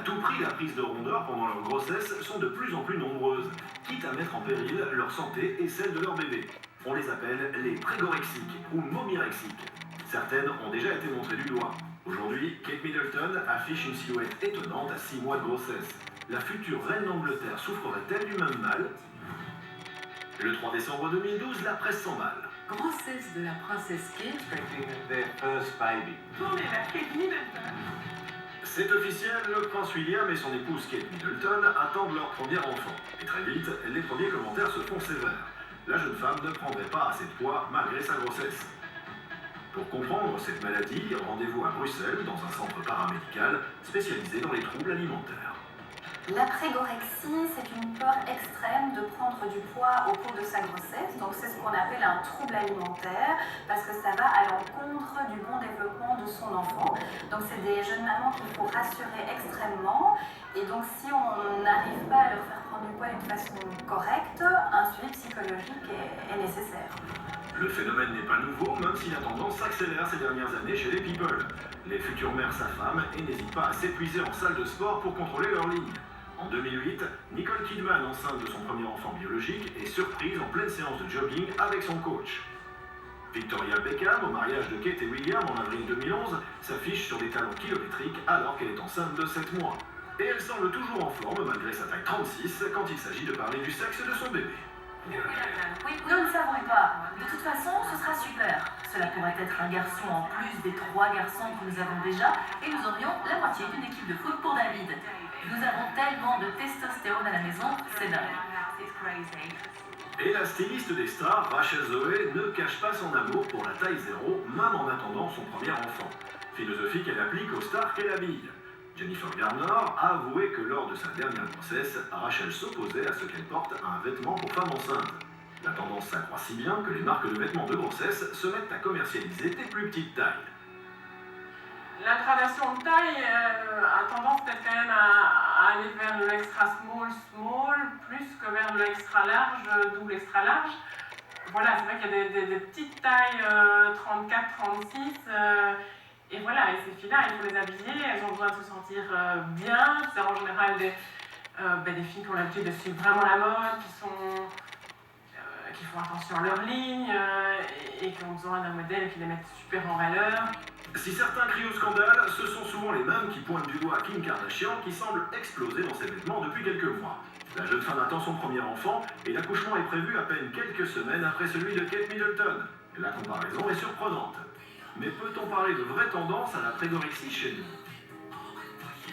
tout prix la prise de rondeur pendant leur grossesse sont de plus en plus nombreuses, quitte à mettre en péril leur santé et celle de leur bébé. On les appelle les prégorexiques ou momirexiques. Certaines ont déjà été montrées du doigt. Aujourd'hui, Kate Middleton affiche une silhouette étonnante à 6 mois de grossesse. La future reine d'Angleterre souffrerait-elle du même mal? Le 3 décembre 2012, la presse s'emballe. Grossesse de la princesse Kate. Expecting their first baby. Tournez la Kate Middleton. C'est officiel, le prince William et son épouse Kate Middleton attendent leur premier enfant. Et très vite, les premiers commentaires se font sévères. La jeune femme ne prendrait pas assez de poids malgré sa grossesse. Pour comprendre cette maladie, rendez-vous à Bruxelles dans un centre paramédical spécialisé dans les troubles alimentaires. La prégorexie, c'est une peur extrême de prendre du poids au cours de sa grossesse. Donc c'est ce qu'on appelle un trouble alimentaire parce que ça va à l'encontre du bon développement de son enfant. Donc c'est des jeunes mamans qu'il faut rassurer extrêmement. Et donc si on n'arrive pas à leur faire prendre du poids d'une façon correcte, un suivi psychologique est nécessaire. Le phénomène n'est pas nouveau, même si la tendance s'accélère ces dernières années chez les people. Les futures mères s'affament et n'hésitent pas à s'épuiser en salle de sport pour contrôler leur ligne. En 2008, Nicole Kidman, enceinte de son premier enfant biologique, est surprise en pleine séance de jogging avec son coach. Victoria Beckham, au mariage de Kate et William en avril 2011, s'affiche sur des talons kilométriques alors qu'elle est enceinte de 7 mois. Et elle semble toujours en forme malgré sa taille 36 quand il s'agit de parler du sexe de son bébé. Oui, nous ne savons pas. De toute façon, ce sera super. Cela pourrait être un garçon en plus des 3 garçons que nous avons déjà et nous aurions la moitié d'une équipe de foot pour David. Nous avons tellement de testostérone à la maison, c'est dingue. Et la styliste des stars, Rachel Zoe, ne cache pas son amour pour la taille 0, même en attendant son premier enfant. Philosophie qu'elle applique aux stars qu'elle habille. Jennifer Garner a avoué que lors de sa dernière grossesse, Rachel s'opposait à ce qu'elle porte un vêtement pour femme enceinte. La tendance s'accroît si bien que les marques de vêtements de grossesse se mettent à commercialiser des plus petites tailles. La gradation de taille a tendance peut-être quand même à aller vers le extra small, plus que vers le extra large, double extra large. Voilà, c'est vrai qu'il y a des petites tailles 34, 36. Et voilà, et ces filles-là, il faut les habiller, elles ont besoin de se sentir bien. C'est en général des filles qui ont l'habitude de suivre vraiment la mode, qui font attention à leur ligne et qui ont besoin d'un modèle qui les mette super en valeur. Si certains crient au scandale, ce sont souvent les mêmes qui pointent du doigt Kim Kardashian qui semble exploser dans ses vêtements depuis quelques mois. La jeune femme attend son premier enfant et l'accouchement est prévu à peine quelques semaines après celui de Kate Middleton. La comparaison est surprenante. Mais peut-on parler de vraie tendance à la prégorexie chez nous?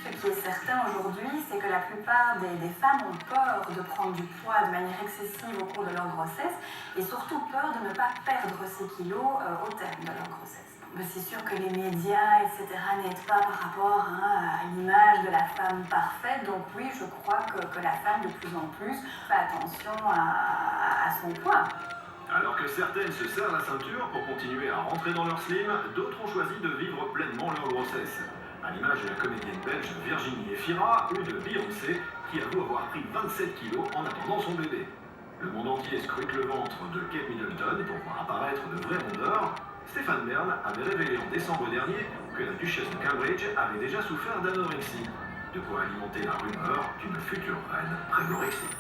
Ce qui est certain aujourd'hui, c'est que la plupart des femmes ont peur de prendre du poids de manière excessive au cours de leur grossesse et surtout peur de ne pas perdre ces kilos au terme de leur grossesse. Mais c'est sûr que les médias, etc. n'aident pas par rapport à l'image de la femme parfaite. Donc oui, je crois que la femme de plus en plus fait attention à son poids. Alors que certaines se serrent la ceinture pour continuer à rentrer dans leur slim, d'autres ont choisi de vivre pleinement leur grossesse. À l'image de la comédienne belge Virginie Efira ou de Beyoncé, qui avoue avoir pris 27 kilos en attendant son bébé. Le monde entier scrute le ventre de Kate Middleton pour voir apparaître de vraies rondeurs. Stéphane Bern avait révélé en décembre dernier que la duchesse de Cambridge avait déjà souffert d'anorexie. De quoi alimenter la rumeur d'une future reine prégorexique.